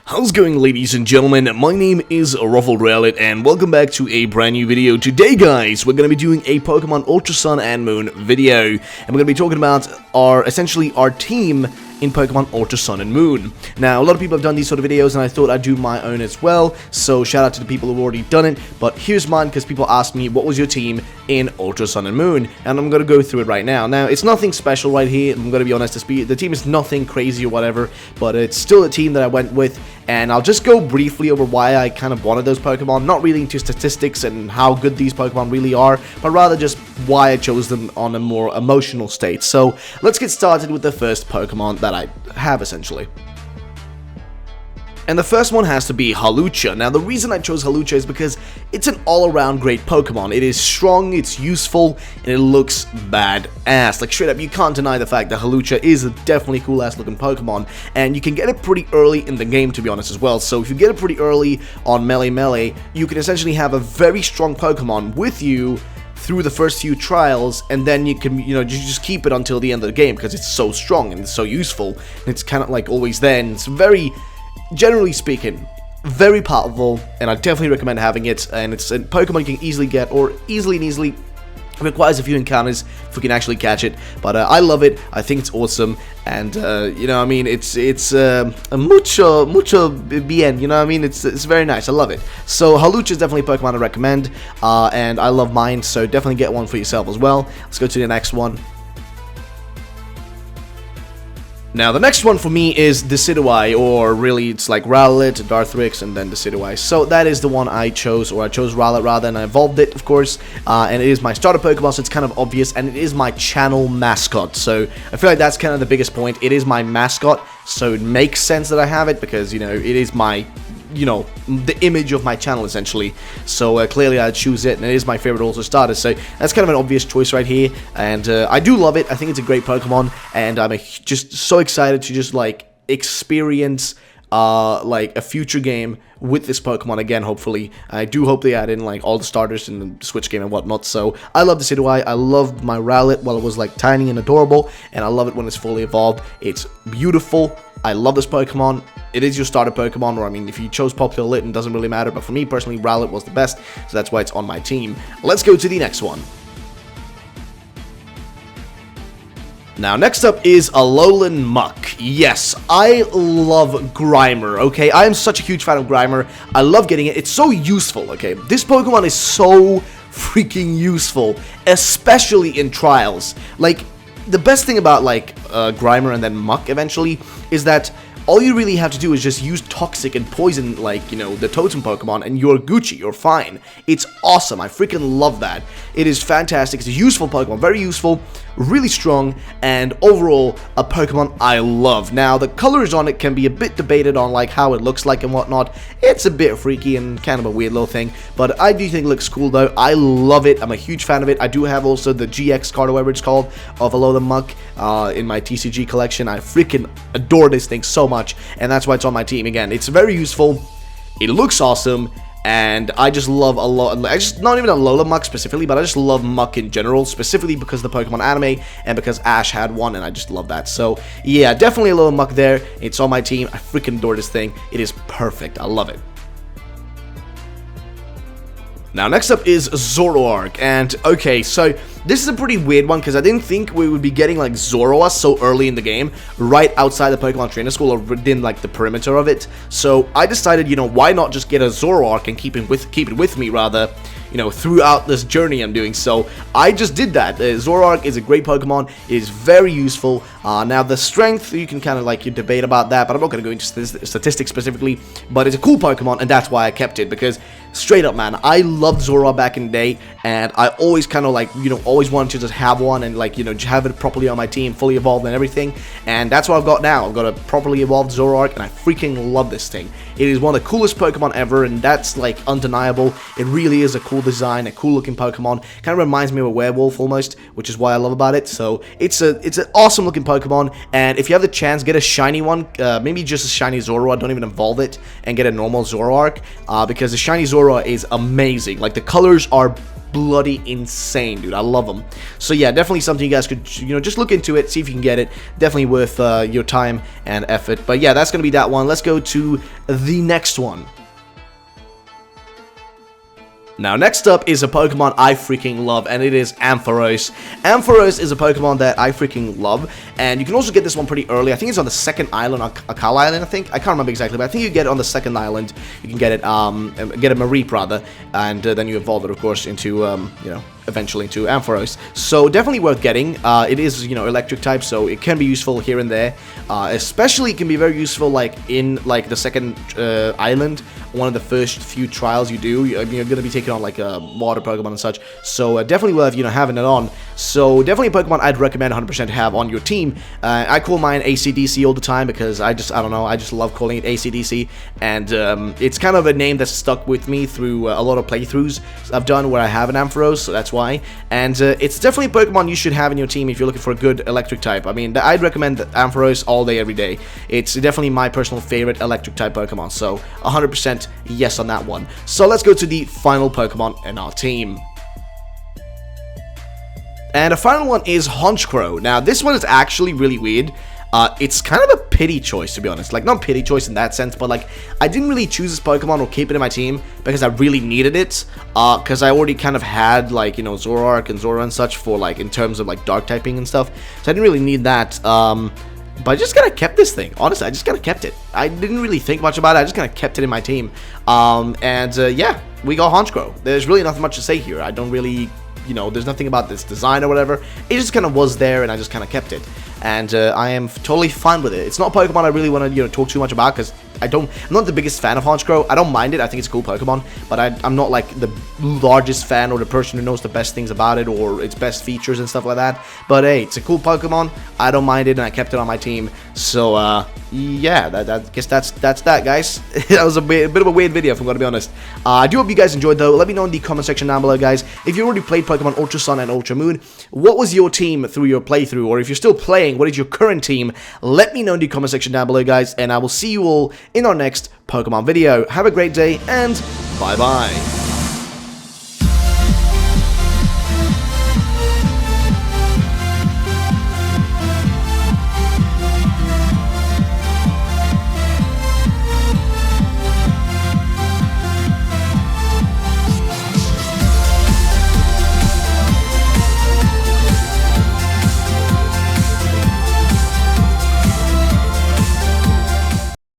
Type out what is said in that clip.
How's it going, ladies and gentlemen? My name is RuffledRowlit and welcome back to a brand new video. Today, guys, we're going to be doing a Pokemon Ultra Sun and Moon video, and we're going to be talking about essentially our team in Pokemon Ultra Sun and Moon. Now, a lot of people have done these sort of videos, and I thought I'd do my own as well, so shout out to the people who've already done it, but here's mine, because people asked me, what was your team in Ultra Sun and Moon? And I'm going to go through it right now. Now, it's nothing special right here, I'm going to be honest, the team is nothing crazy or whatever, but it's still a team that I went with, and I'll just go briefly over why I kind of wanted those Pokemon, not really into statistics and how good these Pokemon really are, but rather just why I chose them on a more emotional state. So, let's get started with the first Pokemon that I have, essentially. And the first one has to be Hawlucha. Now, the reason I chose Hawlucha is because it's an all-around great Pokemon. It is strong, it's useful, and it looks badass. Like, straight up, you can't deny the fact that Hawlucha is a definitely cool-ass looking Pokemon, and you can get it pretty early in the game, to be honest, as well. So, if you get it pretty early on Melee, you can essentially have a very strong Pokemon with you through the first few trials, and then you can, you just keep it until the end of the game, because it's so strong and it's so useful, and it's kind of like always there, and it's very, generally speaking, very powerful, and I definitely recommend having it. And it's a Pokemon you can easily get, or easily requires a few encounters if we can actually catch it, but I love it. I think it's awesome, and I mean, it's mucho bien, you know what I mean? It's very nice. I love it. So Hawlucha is definitely a Pokemon I recommend, and I love mine, so definitely get one for yourself as well. Let's go to the next one. Now, the next one for me is Decidueye, or really it's like Rowlet, Dartrix, and then Decidueye. So that is the one I chose, or I chose Rowlet rather, and I evolved it, of course, and it is my starter Pokemon, so it's kind of obvious, and it is my channel mascot. So I feel like that's kind of the biggest point. It is my mascot, so it makes sense that I have it, because, it is my, the image of my channel, essentially. So clearly I'd choose it, and it is my favorite also starter, so that's kind of an obvious choice right here, and I do love it. I think it's a great Pokemon, and I'm just so excited to just like experience like a future game with this Pokemon again, hopefully. I do hope they add in like all the starters in the Switch game and whatnot. So I love the Decidueye. I loved my Rowlet while it was like tiny and adorable, and I love it when it's fully evolved. It's beautiful. I love this Pokemon. It is your starter Pokemon, or I mean, if you chose Popular Lit, it doesn't really matter, but for me personally, Rowlet was the best, so that's why it's on my team. Let's go to the next one. Now, next up is a Lowland Muck. Yes, I love Grimer, okay? I am such a huge fan of Grimer. I love getting it. It's so useful, okay? This Pokemon is so freaking useful, especially in trials. Like, the best thing about, like, Grimer and then Muck, eventually, is that all you really have to do is just use Toxic and Poison, like, the Totem Pokemon, and you're Gucci, you're fine. It's awesome, I freaking love that. It is fantastic, it's a useful Pokemon, very useful, really strong, and overall, a Pokemon I love. Now, the colors on it can be a bit debated on, like, how it looks like and whatnot. It's a bit freaky and kind of a weird little thing, but I do think it looks cool, though. I love it, I'm a huge fan of it. I do have also the GX card, or whatever it's called, of a Lowland Muck in my TCG collection. I freaking adore this thing so much, and that's why it's on my team. Again, it's very useful, it looks awesome, and I just love a lot. Not even a Lowland Muck specifically, but I just love Muck in general, specifically because of the Pokemon anime and because Ash had one, and I just love that. So yeah, definitely a Lowland Muck there. It's on my team. I freaking adore this thing. It is perfect. I love it. Now, next up is Zoroark, and okay, so this is a pretty weird one, because I didn't think we would be getting, like, Zoroark so early in the game, right outside the Pokemon Trainer School, or within, like, the perimeter of it. So I decided, why not just get a Zoroark and keep it with me, rather, throughout this journey I'm doing. So I just did that. Zoroark is a great Pokemon. It is very useful. Now, the strength, you can kind of, like, you debate about that, but I'm not going to go into statistics specifically, but it's a cool Pokemon, and that's why I kept it, because straight up, man, I loved Zoroark back in the day, and I always kind of, like, always wanted to just have one, and, like, have it properly on my team, fully evolved and everything, and that's what I've got now. I've got a properly evolved Zoroark, and I freaking love this thing. It is one of the coolest Pokemon ever, and that's, like, undeniable. It really is a cool design, a cool looking Pokemon. Kind of reminds me of a werewolf almost, which is what I love about it. So it's an awesome looking Pokemon, and if you have the chance, get a shiny one, maybe just a shiny Zoroark, don't even evolve it, and get a normal Zoroark, because the shiny Zoroark Zora is amazing. Like, the colors are bloody insane, dude. I love them. So yeah, definitely something you guys could, just look into it, see if you can get it. Definitely worth your time and effort. But yeah, that's gonna be that one. Let's go to the next one. Now, next up is a Pokemon I freaking love, and it is Ampharos. Ampharos is a Pokemon that I freaking love, and you can also get this one pretty early. I think it's on the second island, Akala Island, I think. I can't remember exactly, but I think you get it on the second island. You can get it, get a Mareep, rather, and then you evolve it, of course, into, eventually into Ampharos. So definitely worth getting. It is, electric type, so it can be useful here and there. Especially, it can be very useful, like, in, like, the second island. One of the first few trials you do, you're going to be taking on, like, a water Pokemon and such. So definitely worth, having it on. So definitely a Pokemon I'd recommend 100% to have on your team. I call mine ACDC all the time because I don't know, I just love calling it ACDC. And it's kind of a name that's stuck with me through a lot of playthroughs I've done where I have an Ampharos, so that's why. And it's definitely a Pokemon you should have in your team if you're looking for a good electric type. I mean, I'd recommend Ampharos all day, every day. It's definitely my personal favorite electric type Pokemon, so 100% yes on that one. So let's go to the final Pokemon in our team. And the final one is Haunch Crow. Now, this one is actually really weird. It's kind of a pity choice, to be honest. Like, not pity choice in that sense, but, like, I didn't really choose this Pokemon or keep it in my team because I really needed it. Because I already kind of had, like, Zoroark and Zora and such for, like, in terms of, like, dark typing and stuff. So I didn't really need that. But I just kind of kept this thing. Honestly, I just kind of kept it. I didn't really think much about it. I just kind of kept it in my team. Yeah, we got Haunch Crow. There's really nothing much to say here. I don't really... there's nothing about this design or whatever. It just kind of was there, and I just kind of kept it. And I am totally fine with it. It's not a Pokemon I really want to, talk too much about, because I'm not the biggest fan of Haunch Crow. I don't mind it. I think it's a cool Pokemon, but I'm not, like, the largest fan or the person who knows the best things about it or its best features and stuff like that. But, hey, it's a cool Pokemon. I don't mind it, and I kept it on my team. So, yeah, I guess that's that, guys. That was a bit of a weird video, if I'm going to be honest. I do hope you guys enjoyed, though. Let me know in the comment section down below, guys. If you already played Pokemon Ultra Sun and Ultra Moon, what was your team through your playthrough? Or if you're still playing, what is your current team? Let me know in the comment section down below, guys. And I will see you all in our next Pokemon video. Have a great day, and bye-bye.